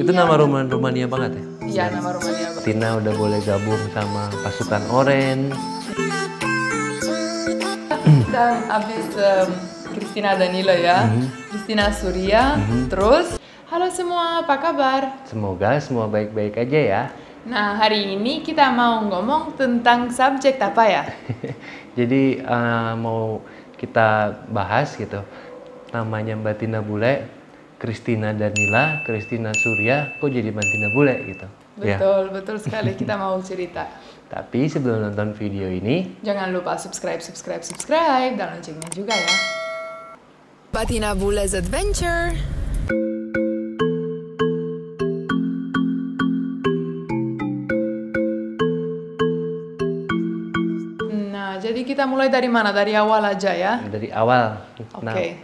Itu nama Rumania banget ya? Iya, nama Rumania banget. Tina udah boleh gabung sama pasukan Orange. Dan abis Christina Danilo ya, Christina Surya, terus halo semua, apa kabar? Semoga semua baik-baik aja ya. Nah, hari ini kita mau ngomong tentang subjek apa ya? Jadi mau kita bahas gitu. Namanya Mbak Tina Bule, Christina Danila, Christina Surya, kok jadi Mbak Tina Bule gitu. Betul, betul sekali, kita mau cerita. Tapi sebelum nonton video ini, Jangan lupa subscribe, dan loncengnya juga ya. Mbak Tina Bule's Adventure. Nah, jadi kita mulai dari mana? Dari awal aja ya? dari awal. Oke.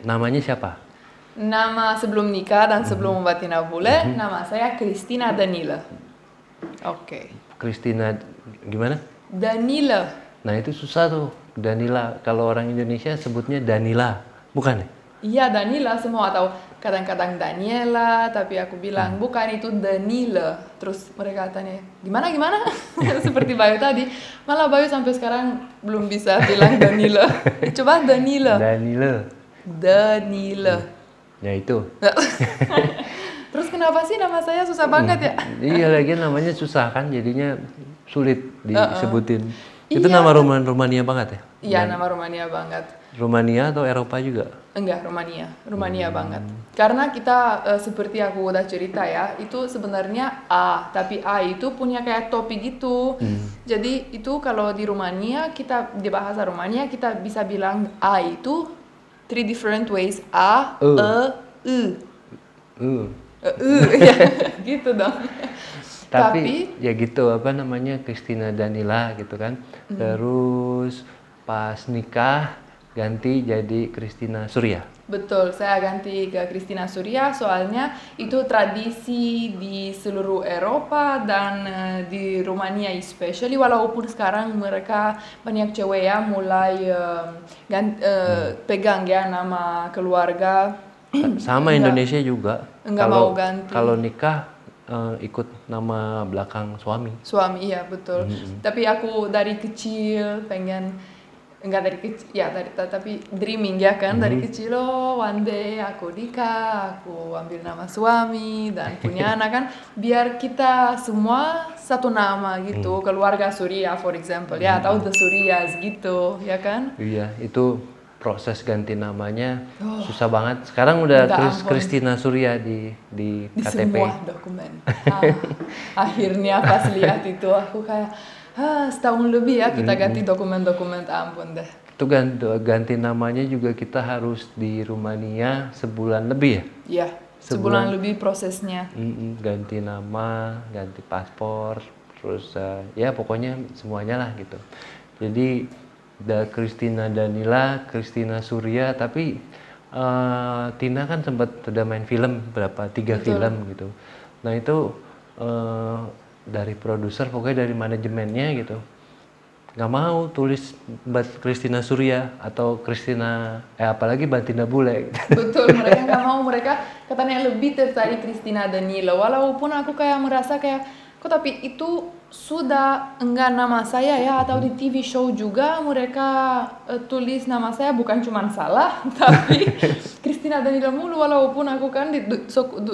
Namanya siapa? Nama sebelum nikah dan sebelum Mbak Tina Bule, nama saya Christina Danila. Oke. Christina gimana? Danila. Nah itu susah tuh, Danila. Kalau orang Indonesia sebutnya Danila, bukan ya? Iya, Danila semua, atau kadang-kadang Daniela, tapi aku bilang bukan, itu Danila. Terus mereka tanya, gimana? Seperti Bayu tadi. Malah Bayu sampai sekarang belum bisa bilang Danila. Coba Danila. Danila. Ya itu. Terus kenapa sih nama saya susah banget ya? Iya, lagi namanya susah kan, jadinya sulit disebutin. Itu Iya. nama Rumania banget ya? Iya, nama Rumania banget. Rumania atau Eropa juga? Enggak, Rumania banget. Karena kita seperti aku udah cerita ya, itu sebenarnya A, tapi A itu punya kayak topi gitu. Jadi itu kalau di Rumania, kita di bahasa Rumania kita bisa bilang A itu three different ways. A, E, ya, gitu dong. Tapi ya gitu, apa namanya, Christina Danila gitu kan. Terus pas nikah ganti jadi Christina Surya. Betul, saya ganti ke Christina Surya soalnya itu tradisi di seluruh Eropa dan di Rumania especially, walaupun sekarang mereka banyak cewek ya mulai pegang ya nama keluarga. Sama Indonesia juga. Enggak mau ganti. Kalau nikah ikut nama belakang suami. Suami, iya betul. Tapi aku dari kecil pengen, enggak dari kecil ya, tapi dreaming ya kan, dari kecil one day aku nikah, aku ambil nama suami dan punya anak kan, biar kita semua satu nama gitu, keluarga Surya for example ya, atau the Suryas gitu ya kan. Iya, itu proses ganti namanya susah banget. Sekarang udah Christina Surya di KTP. Semua dokumen. Akhirnya pas lihat itu aku kayak setahun lebih ya kita ganti dokumen-dokumen, ampun deh. Itu ganti namanya juga kita harus di Rumania sebulan lebih ya? Iya, sebulan lebih prosesnya. Ganti nama, ganti paspor, terus ya pokoknya semuanya lah gitu. Jadi Christina Danila, Christina Surya, tapi Tina kan sempat udah main film berapa, 3 film gitu. Nah itu dari produser, pokoknya dari manajemennya gitu, nggak mau tulis Christina Surya atau Christina, apalagi Mbak Tina Bule. Betul, mereka nggak mau, mereka katanya lebih tertarik Christina Danila, walaupun aku kayak merasa kayak, kok tapi itu sudah enggak nama saya ya, atau di TV show juga mereka tulis nama saya, bukan cuma salah tapi Christina Danila mulu, walaupun aku kan di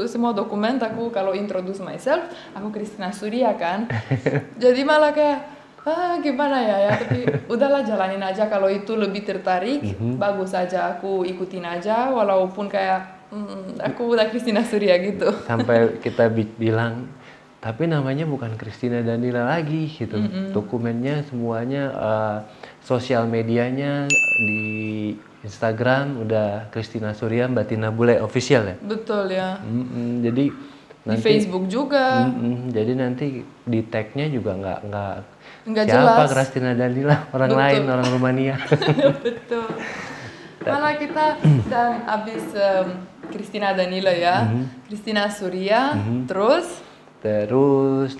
semua dokumen aku kalau introduce myself aku Christina Surya kan. Jadi malah kayak gimana ya, tapi udahlah jalanin aja, kalau itu lebih tertarik bagus aja, aku ikutin aja walaupun kayak aku udah Christina Surya gitu. Sampai kita bilang tapi namanya bukan Christina Danila lagi gitu. Dokumennya semuanya, sosial medianya di Instagram udah Christina Surya Mbak Tina Bule official ya. Betul ya. Jadi di nanti, Facebook juga. Jadi nanti di tagnya juga nggak siapa jelas. Christina Danila, orang lain, orang Rumania. Betul. Malah kita dan abis Christina Danila ya, Christina Surya, terus,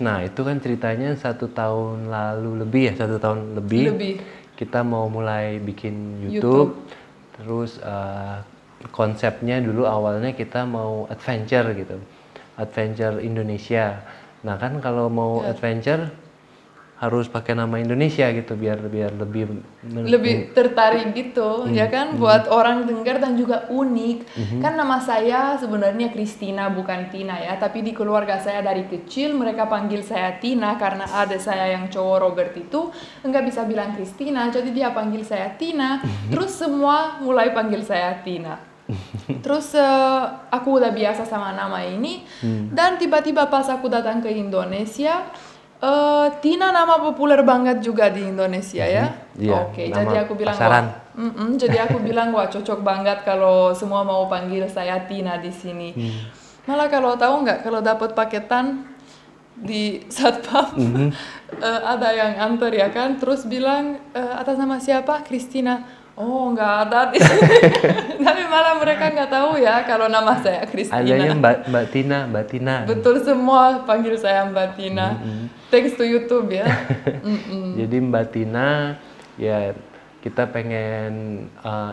nah itu kan ceritanya 1 tahun lalu lebih ya, 1 tahun lebih. Kita mau mulai bikin YouTube. Terus konsepnya dulu awalnya kita mau adventure gitu. Adventure Indonesia. Nah kan kalau mau Ya. adventure harus pakai nama Indonesia gitu biar lebih Lebih tertarik gitu ya kan, buat orang dengar dan juga unik. Kan nama saya sebenarnya Christina bukan Tina ya, tapi di keluarga saya dari kecil mereka panggil saya Tina karena ada saya yang cowok Robert itu nggak bisa bilang Christina, jadi dia panggil saya Tina. Terus semua mulai panggil saya Tina. Terus aku udah biasa sama nama ini, dan tiba-tiba pas aku datang ke Indonesia, Tina nama populer banget juga di Indonesia ya. Iya, Oke, nama jadi aku bilang pasaran. wah, jadi aku bilang wah cocok banget kalau semua mau panggil saya Tina di sini. Malah kalau tahu nggak, kalau dapat paketan di satpam ada yang antar ya kan, terus bilang atas nama siapa? Christina. Oh nggak ada di sini. Tapi malah mereka nggak tahu ya kalau nama saya Christina. Adanya Mbak Tina. Betul, semua panggil saya Mbak Tina. Thanks to YouTube ya. Jadi Mbak Tina ya kita pengen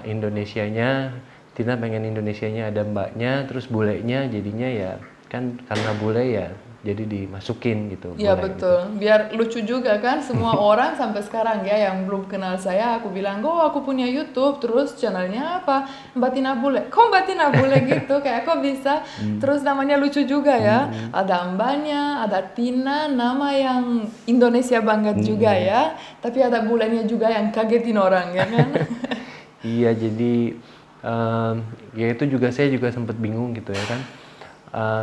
Indonesianya, Tina pengen Indonesianya ada mbaknya, terus bulenya jadinya ya kan karena bule ya jadi dimasukin gitu. Iya bule betul, biar lucu juga kan semua orang sampai sekarang ya yang belum kenal saya, aku bilang, oh aku punya YouTube, terus channelnya apa? Mbak Tina Bule. Kok Mbak Tina Bule gitu? Kayak kok bisa? Terus namanya lucu juga ya, ada mbaknya, ada Tina, nama yang Indonesia banget juga ya, tapi ada bulenya juga yang kagetin orang ya kan? Iya jadi ya itu juga saya juga sempat bingung gitu ya kan.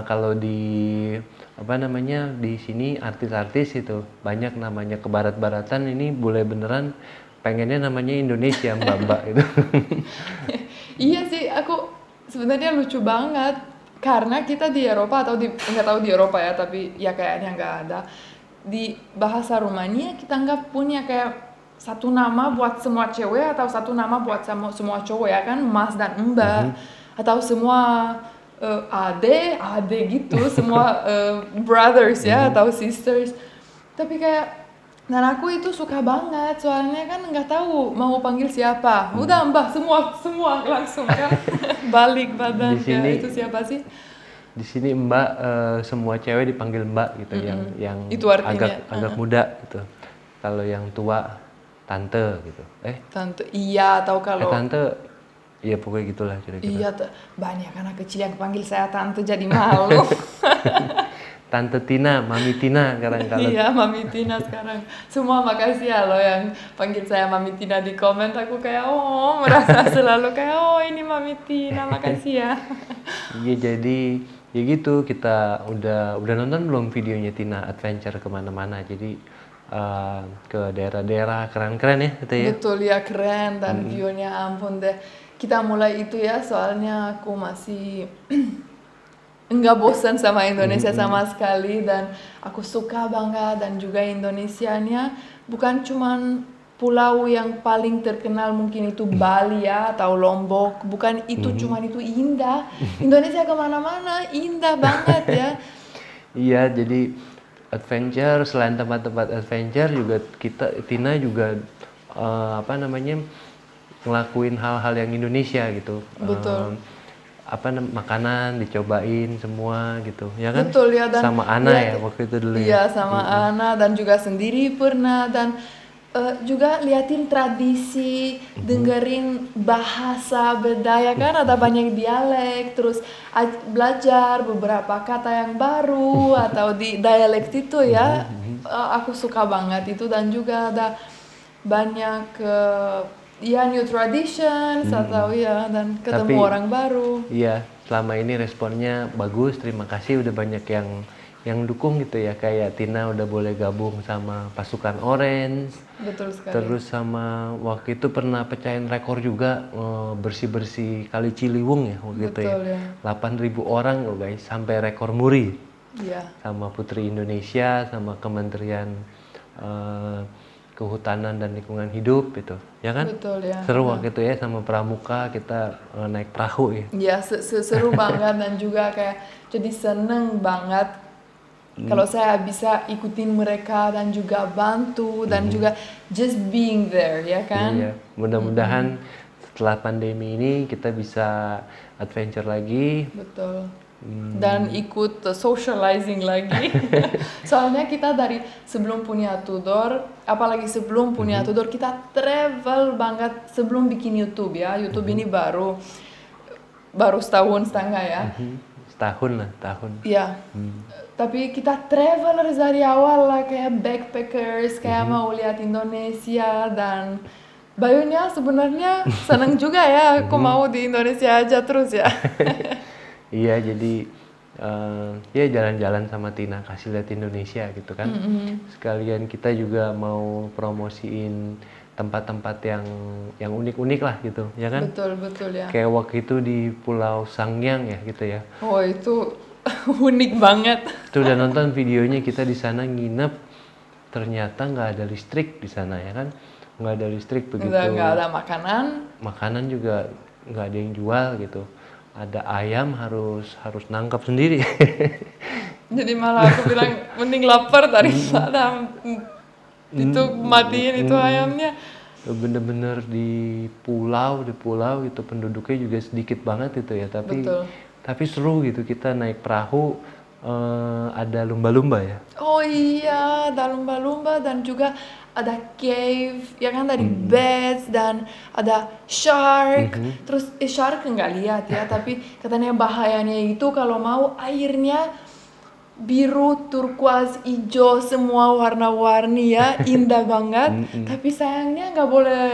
Kalau di apa namanya di sini artis-artis itu banyak namanya ke barat-baratan, ini bule beneran pengennya namanya Indonesia mbak-mbak gitu. Iya sih, aku sebenarnya lucu banget karena kita di Eropa atau di nggak tahu di Eropa ya, tapi ya kayaknya nggak ada di bahasa Rumania kita nggak punya kayak satu nama buat semua cewek atau satu nama buat semua cowok ya kan, Mas dan Mbak atau semua ade gitu, semua brothers ya atau sisters. Tapi kayak dan aku itu suka banget soalnya kan nggak tahu mau panggil siapa. Udah Mbak semua langsung kan balik badan Di sini- kayak itu siapa sih? Di sini mbak semua cewek dipanggil mbak gitu, yang Itu artinya, agak muda gitu. Kalau yang tua tante gitu. Tante iya, atau kalau Tante ya pokoknya gitulah kira-kira. iya banyak anak kecil yang panggil saya tante jadi malu. Tante Tina, Mami Tina kadang-kadang. Iya, Mami Tina sekarang. Semua makasih ya lo yang panggil saya Mami Tina di komen. Aku kayak merasa selalu kayak ini Mami Tina, makasih ya. Iya jadi ya gitu, kita udah nonton belum videonya Tina Adventure kemana-mana, jadi ke daerah-daerah keren-keren ya gitu ya. Betul ya, keren dan view-nya ampun deh. Kita mulai itu ya, soalnya aku masih enggak bosan sama Indonesia sama sekali, dan aku suka banget. Dan juga Indonesianya bukan cuman pulau yang paling terkenal mungkin itu Bali ya atau Lombok, bukan itu cuman itu indah. Indonesia kemana-mana indah banget ya. Iya, jadi adventure, selain tempat-tempat adventure juga Tina juga apa namanya ngelakuin hal-hal yang Indonesia gitu. Betul. Makanan dicobain semua gitu ya kan. Betul ya, dan sama Ana ya waktu itu dulu iya, ya. sama Ana, dan juga sendiri pernah, dan juga liatin tradisi, dengerin bahasa budaya kan, ada banyak dialek, terus belajar beberapa kata yang baru atau di dialek itu ya. Aku suka banget itu, dan juga ada banyak ya new traditions atau ya, dan ketemu Tapi- orang baru. Iya, selama ini responnya bagus, terima kasih, udah banyak yang dukung gitu ya, kayak Tina udah boleh gabung sama pasukan Orange. Betul sekali. Terus sama waktu itu pernah pecahin rekor juga bersih-bersih Kali Ciliwung ya waktu itu ya. Betul ya. 8.000 orang loh guys, sampai rekor muri Iya. sama Putri Indonesia, sama Kementerian Kehutanan dan Lingkungan Hidup itu, ya kan? Betul ya. Seru waktu itu ya, sama Pramuka kita naik perahu ya. Ya, seru banget, dan juga kayak jadi seneng banget kalau saya bisa ikutin mereka dan juga bantu dan juga just being there ya kan. Iya, mudah-mudahan setelah pandemi ini kita bisa adventure lagi. Betul. dan ikut socializing lagi. Soalnya kita dari sebelum punya Tudor, apalagi sebelum punya Tudor, kita travel banget sebelum bikin YouTube ya. YouTube ini baru setahun setengah ya. Setahun lah, tahun. Iya. Tapi kita traveler dari awal lah, kayak backpackers, kayak mau lihat Indonesia, dan Bayunya sebenarnya seneng juga ya, aku mau di Indonesia aja terus ya. Iya, jadi ya jalan-jalan sama Tina, kasih lihat Indonesia gitu kan. Sekalian kita juga mau promosiin tempat-tempat yang unik-unik lah gitu, ya kan? Betul ya. Kayak waktu itu di Pulau Sangyang ya gitu ya. Oh, itu unik banget. Tuh udah nonton videonya, kita di sana nginep, ternyata nggak ada listrik di sana ya kan? Nggak ada listrik begitu. Nggak ada makanan. Makanan juga nggak ada yang jual gitu. Ada ayam harus nangkap sendiri. Jadi malah aku bilang mending lapar daripada itu matiin itu ayamnya. Bener-bener di pulau itu penduduknya juga sedikit banget itu ya, tapi seru gitu. Kita naik perahu, ada lumba-lumba ya. Oh iya, ada lumba-lumba dan juga ada cave, ya kan, tadi bats dan ada shark. Terus shark nggak lihat ya, tapi katanya bahayanya itu kalau mau airnya biru, turquoise, hijau, semua warna-warni ya, indah banget. Tapi sayangnya nggak boleh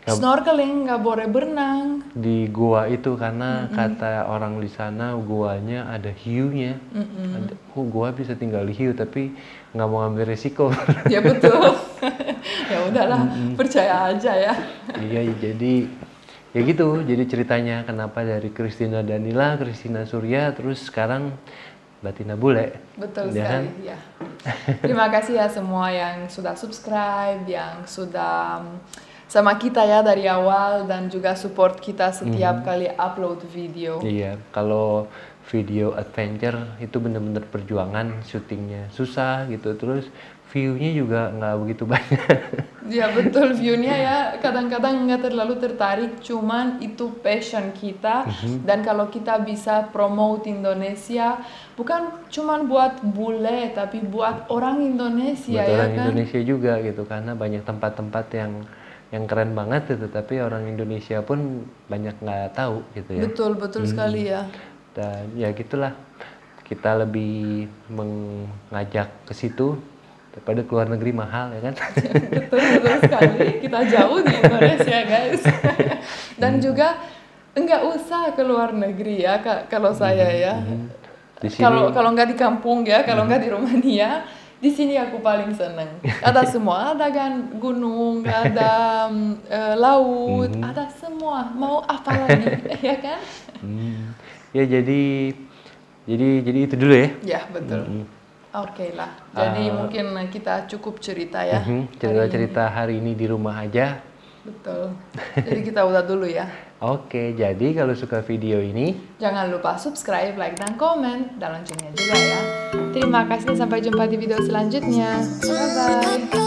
snorkeling, nggak boleh berenang di gua itu karena kata orang di sana guanya ada hiunya. Gua bisa tinggal di hiu tapi nggak mau ambil resiko. Ya betul. Ya udahlah, percaya aja ya. Iya, jadi ya gitu. Jadi ceritanya kenapa dari Christina Danila, Christina Surya, terus sekarang Mbak Tina Bule. Betul ya sekali kan? ya. Terima kasih ya semua yang sudah subscribe, yang sudah sama kita ya dari awal, dan juga support kita setiap kali upload video. Iya, kalau video adventure itu bener-bener perjuangan, syutingnya susah gitu, terus view-nya juga nggak begitu banyak. Ya betul, view-nya ya kadang-kadang nggak terlalu tertarik, cuman itu passion kita. Dan kalau kita bisa promote Indonesia, bukan cuman buat bule, tapi buat orang Indonesia buat ya orang kan? Indonesia juga gitu, karena banyak tempat-tempat yang keren banget itu, tapi orang Indonesia pun banyak nggak tahu gitu ya. Betul sekali ya. Dan ya gitulah, kita lebih mengajak ke situ daripada ke luar negeri mahal ya kan. Betul sekali, kita jauh di Indonesia guys. Dan juga enggak usah ke luar negeri ya kalau saya ya. Kalau nggak di kampung ya, kalau nggak di Romania, di sini aku paling seneng. Ada semua, ada kan gunung, ada laut, ada semua. Mau apa lagi ya kan? Ya jadi itu dulu ya. Ya betul. Oke lah. Jadi mungkin kita cukup cerita ya. Cerita hari ini di rumah aja. Betul. Jadi kita udah dulu ya. Oke, jadi kalau suka video ini, jangan lupa subscribe, like, dan komen, dan loncengnya juga ya. Terima kasih dan sampai jumpa di video selanjutnya. Bye-bye.